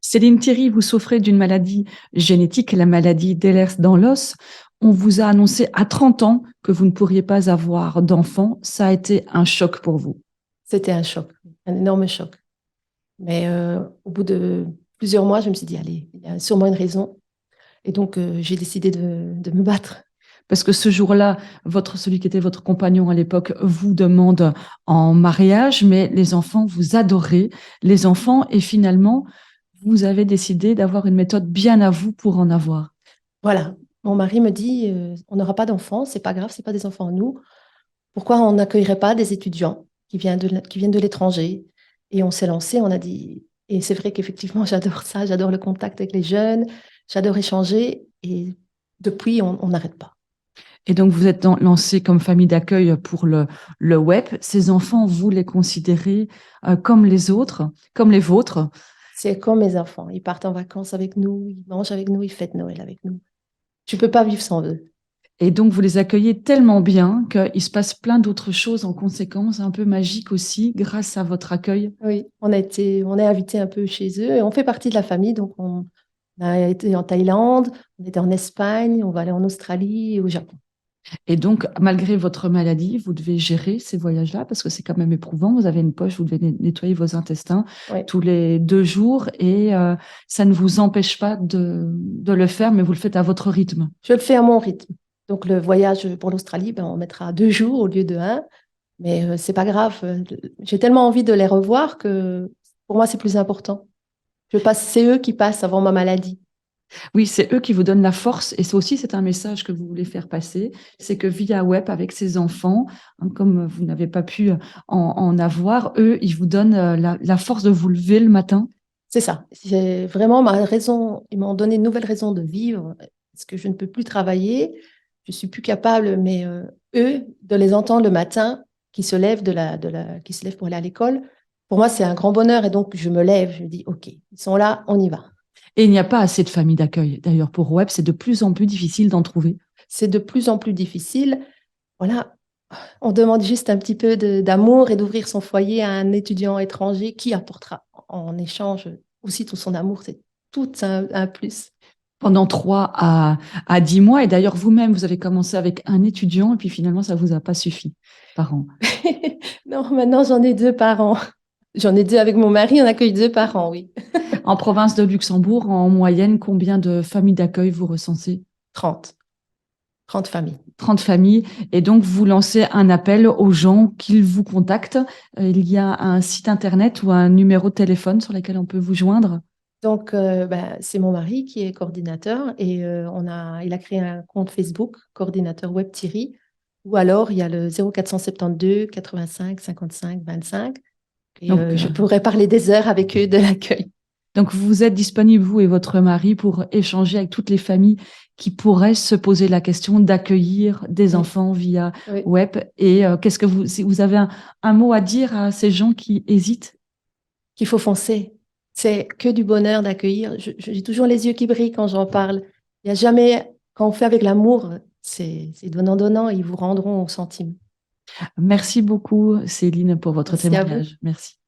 Céline Thierry, vous souffrez d'une maladie génétique, la maladie d'Ehlers-Danlos. On vous a annoncé à 30 ans que vous ne pourriez pas avoir d'enfant. Ça a été un choc pour vous. C'était un choc, un énorme choc. Mais au bout de plusieurs mois, je me suis dit, allez, il y a sûrement une raison. Et donc, j'ai décidé de me battre. Parce que ce jour-là, celui qui était votre compagnon à l'époque vous demande en mariage, mais les enfants, vous adorez les enfants et finalement, vous avez décidé d'avoir une méthode bien à vous pour en avoir. Voilà. Mon mari me dit, on n'aura pas d'enfants, c'est pas grave, c'est pas des enfants à nous. Pourquoi on n'accueillerait pas des étudiants qui viennent de l'étranger? Et on s'est lancé, on a dit, et c'est vrai qu'effectivement, j'adore ça, j'adore le contact avec les jeunes, j'adore échanger. Et depuis, on n'arrête pas. Et donc, vous êtes lancé comme famille d'accueil pour le web. Ces enfants, vous les considérez comme les autres, comme les vôtres. C'est comme mes enfants. Ils partent en vacances avec nous, ils mangent avec nous, ils fêtent Noël avec nous. Je ne peux pas vivre sans eux. Et donc, vous les accueillez tellement bien qu'il se passe plein d'autres choses en conséquence, un peu magiques aussi, grâce à votre accueil. Oui, on est invité un peu chez eux et on fait partie de la famille. Donc, on a été en Thaïlande, on était en Espagne, on va aller en Australie et au Japon. Et donc, malgré votre maladie, vous devez gérer ces voyages-là parce que c'est quand même éprouvant. Vous avez une poche, vous devez nettoyer vos intestins Oui, tous les 2 jours et ça ne vous empêche pas de le faire, mais vous le faites à votre rythme. je le fais à mon rythme. Donc, le voyage pour l'Australie, ben, on mettra 2 jours au lieu de un. Mais c'est pas grave. J'ai tellement envie de les revoir que pour moi, c'est plus important. C'est eux qui passent avant ma maladie. Oui, c'est eux qui vous donnent la force et ça aussi, c'est un message que vous voulez faire passer. C'est que via web, avec ces enfants, hein, comme vous n'avez pas pu en avoir, eux, ils vous donnent la force de vous lever le matin. C'est ça. C'est vraiment ma raison. Ils m'ont donné une nouvelle raison de vivre parce que je ne peux plus travailler. Je suis plus capable, mais eux, de les entendre le matin, qui se lèvent qui se lèvent pour aller à l'école, pour moi, c'est un grand bonheur. Et donc, je me lève, je me dis, OK, ils sont là, on y va. Et il n'y a pas assez de familles d'accueil. D'ailleurs, pour web, c'est de plus en plus difficile d'en trouver. C'est de plus en plus difficile. Voilà, on demande juste un petit peu d'amour et d'ouvrir son foyer à un étudiant étranger qui apportera en échange aussi tout son amour. C'est tout un plus. Pendant 3 à 10 mois. Et d'ailleurs, vous-même, vous avez commencé avec un étudiant et puis finalement, ça ne vous a pas suffi par an. Non, maintenant j'en ai deux par an. J'en ai deux avec mon mari, on accueille deux par an, oui. En province de Luxembourg, en moyenne, combien de familles d'accueil vous recensez? 30, 30 familles. 30 familles. Et donc, vous lancez un appel aux gens qu'ils vous contactent. Il y a un site internet ou un numéro de téléphone sur lequel on peut vous joindre. Donc, ben, c'est mon mari qui est coordinateur et il a créé un compte Facebook, coordinateur Web Thierry, ou alors il y a le 0472 85 55 25 et Donc, je pourrais parler des heures avec eux de l'accueil. donc, vous êtes disponible, vous et votre mari, pour échanger avec toutes les familles qui pourraient se poser la question d'accueillir des Oui, enfants via oui. web. Et qu'est-ce que si vous avez un mot à dire à ces gens qui hésitent? Qu'il faut foncer. C'est que du bonheur d'accueillir. J'ai toujours les yeux qui brillent quand j'en parle. Il n'y a jamais, quand on fait avec l'amour, c'est donnant-donnant, ils vous rendront au centime. Merci beaucoup, Céline, pour votre Merci à vous. témoignage. Merci.